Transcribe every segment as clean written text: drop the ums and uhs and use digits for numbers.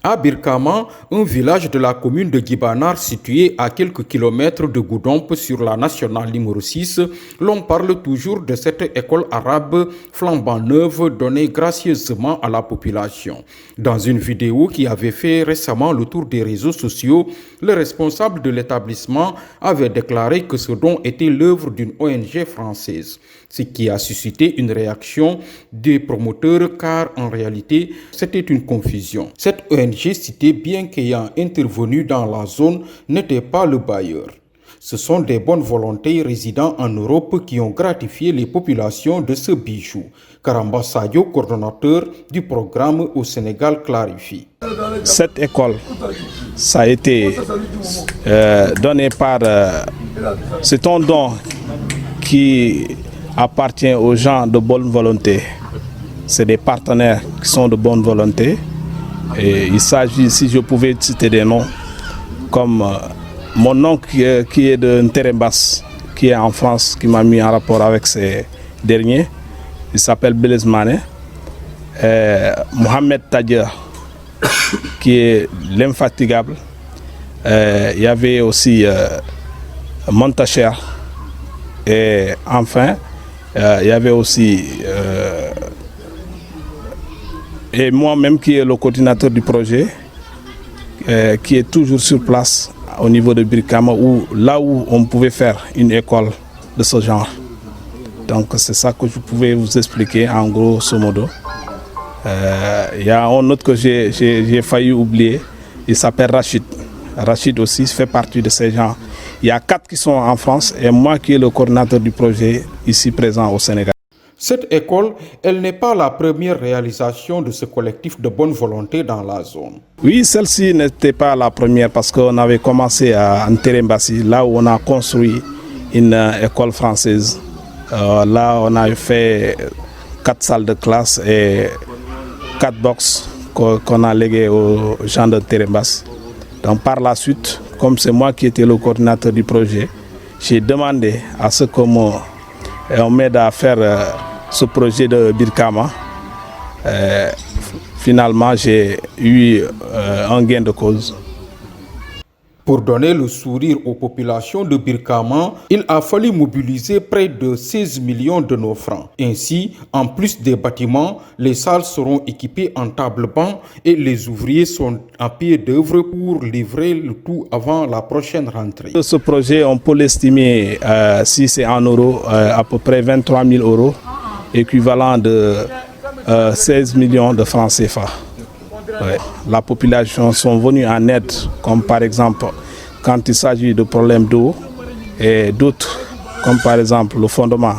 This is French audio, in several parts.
À Birkama, un village de la commune de Guibanar situé à quelques kilomètres de Goudomp sur la nationale numéro 6, l'on parle toujours de cette école arabe flambant neuve donnée gracieusement à la population. Dans une vidéo qui avait fait récemment le tour des réseaux sociaux, le responsable de l'établissement avait déclaré que ce don était l'œuvre d'une ONG française, ce qui a suscité une réaction des promoteurs car en réalité c'était une confusion. Cette ONG citée, bien qu'ayant intervenu dans la zone, n'était pas le bailleur. Ce sont des bonnes volontés résidant en Europe qui ont gratifié les populations de ce bijou. Karamba Sadio, coordonnateur du programme au Sénégal, clarifie. Cette école, ça a été donné par... c'est un don qui appartient aux gens de bonne volonté. C'est des partenaires qui sont de bonne volonté. Et il s'agit, si je pouvais citer des noms, comme mon oncle qui est de Nterembas, qui est en France, qui m'a mis en rapport avec ces derniers. Il s'appelle Belez Mané. Mohamed Tadjer, qui est l'infatigable. Il y avait aussi Montacher. Et enfin, il y avait aussi... et moi-même qui est le coordinateur du projet, qui est toujours sur place au niveau de Birkama, là où on pouvait faire une école de ce genre. Donc c'est ça que je pouvais vous expliquer en grosso modo. Il y a un autre que j'ai failli oublier, il s'appelle Rachid. Rachid aussi fait partie de ces gens. Il y a 4 qui sont en France et moi qui est le coordinateur du projet ici présent au Sénégal. Cette école, elle n'est pas la première réalisation de ce collectif de bonne volonté dans la zone. Oui, celle-ci n'était pas la première parce qu'on avait commencé à Nterembassi, là où on a construit une école française. Là, on a fait 4 salles de classe et 4 box qu'on a léguées aux gens de Nterembassi. Donc par la suite, comme c'est moi qui étais le coordinateur du projet, j'ai demandé à ce qu'on m'aide à faire ce projet de Birkama. Finalement, j'ai eu un gain de cause. Pour donner le sourire aux populations de Birkama, il a fallu mobiliser près de 16 millions de nos francs. Ainsi, en plus des bâtiments, les salles seront équipées en table-banc et les ouvriers sont à pied d'œuvre pour livrer le tout avant la prochaine rentrée. Ce projet, on peut l'estimer, si c'est en euros, à peu près 23 000 euros, équivalent de 16 millions de francs CFA. Ouais. La population sont venues en aide, comme par exemple quand il s'agit de problèmes d'eau et d'autres, comme par exemple le fondement.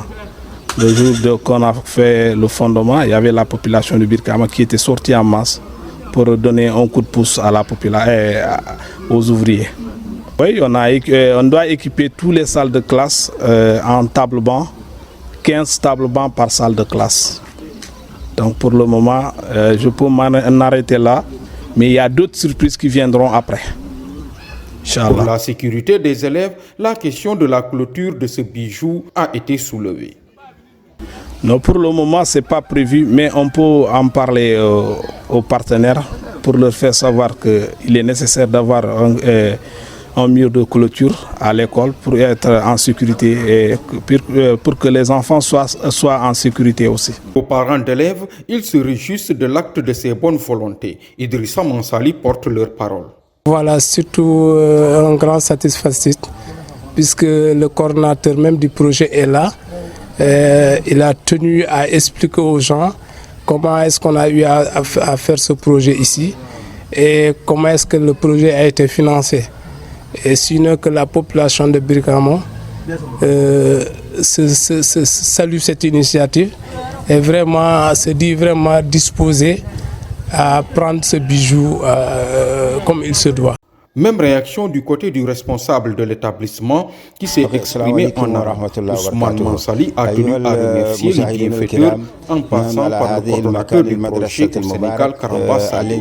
Le jour qu'on a fait le fondement, il y avait la population de Birkama qui était sortie en masse pour donner un coup de pouce à la population, aux ouvriers. Oui, on doit équiper toutes les salles de classe en table-banc, 15 tables-bancs par salle de classe. Donc pour le moment, je peux m'en arrêter là, mais il y a d'autres surprises qui viendront après. Inch'Allah. Pour la sécurité des élèves, la question de la clôture de ce bijou a été soulevée. Non, pour le moment, ce n'est pas prévu, mais on peut en parler aux partenaires pour leur faire savoir qu'il est nécessaire d'avoir un mur de clôture à l'école pour être en sécurité et pour que les enfants soient en sécurité aussi. Aux parents d'élèves, ils se réjouissent de l'acte de ces bonnes volontés. Idrissa Mansali porte leur parole. Voilà, surtout un grand satisfaction puisque le coordinateur même du projet est là. Il a tenu à expliquer aux gens comment est-ce qu'on a eu à faire ce projet ici et comment est-ce que le projet a été financé. Et sinon que la population de Birkama salue cette initiative et vraiment se dit vraiment disposée à prendre ce bijou comme il se doit. Même réaction du côté du responsable de l'établissement qui s'est exprimé en arabe. Ousmane Mansali a tenu à remercier les bienfaiteurs en passant par le coordonnateur du projet au Sénégal, Karamba Sadio.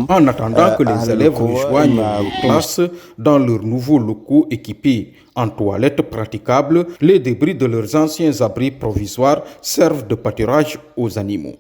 En attendant que les élèves rejoignent les classes dans leurs nouveaux locaux équipés en toilettes praticables, les débris de leurs anciens abris provisoires servent de pâturage aux animaux.